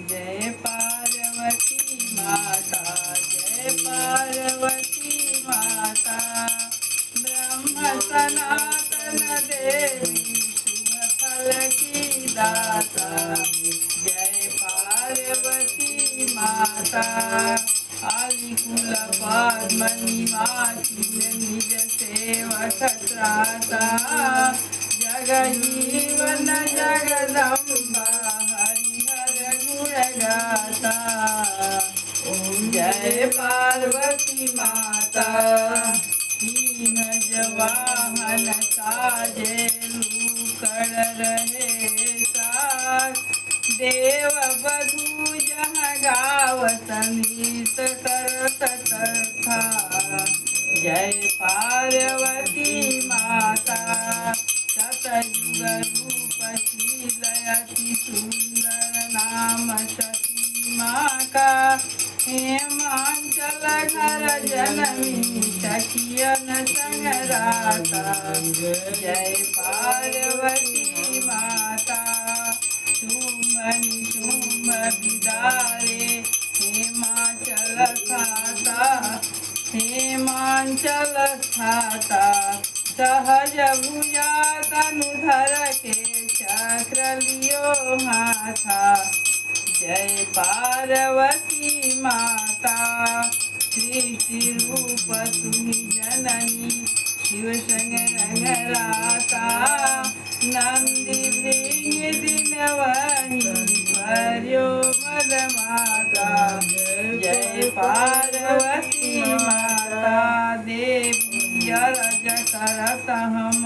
जय पार्वती माता, जय पार्वती माता। ब्रह्म सनातन देवी शुभ फल की दाता, जय पार्वती माता। आदिकुल पद्म निवासिनी निज सेवक त्राता, जगजीवन जगदम्बा हरिहर गुण गाता। जय पार्वती माता। तीन जवाहन साजे लूकड़ रहे साथ, देव बधू जहाँ गावत नृत करत तथा। जय पार्वती माता। सतयुग रूपशील अति सुंदर नाम सती माँ का, हेमांचल घर जनमी सखियन संग राता। जय पार्वती माता। शुंभ निशुंभ बिदारे हेमांचल स्थाता, हेमांचल स्थाता। सहज भुजा तनुधर के चक्र लियो हाथा। जय पार्वती माता। सृष्टि रूप तुहि जननी शिव संग रंग राता, नंदी भृंग दिनवही पर्यो मद माता। जय पार्वती माता। देवी अरज करत हम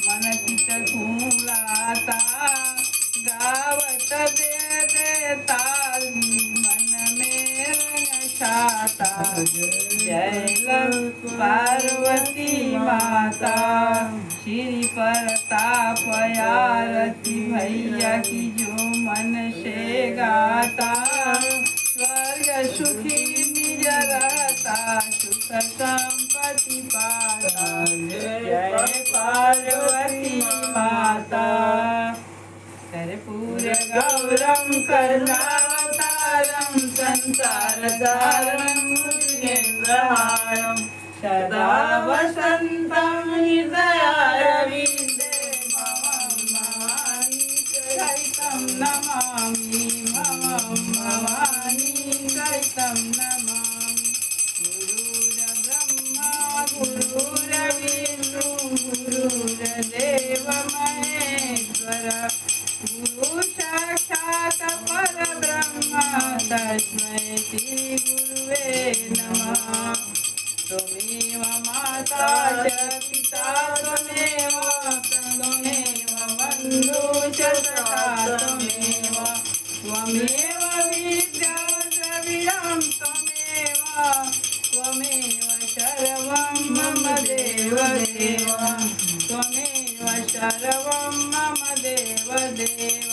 मन चित घूलाता, गावत दे दे ताली मन में रंग छाता। जय पार्वती माता। श्री प्रताप आरती भैया की जो मन से गाता, स्वर्ग सुखी निज रहता सुख संपत्ति पाता। जय पार्वती माता। कर्पूर गौरम करुणावतारम संसार सारम भुजगेन्द्रहारम, सदा वसंतं हृदयारविन्दे भवं भवानी सहितं नमामि, भवं भवानी सहितं नमामि। गुरुर्ब्रह्मा गुरुर्विष्णु गुरुर्देव महेश्वर, गुरु साक्षात् परब्रह्म तस्मै श्री गुरुवे नमः। त्वमेव माता च पिता त्वमेव बन्धुः च सखा त्वमेव, त्वमेव विद्या द्रविणं त्वमेव सर्वं मम देव देव, त्वमेव सर्वं मम देव देव।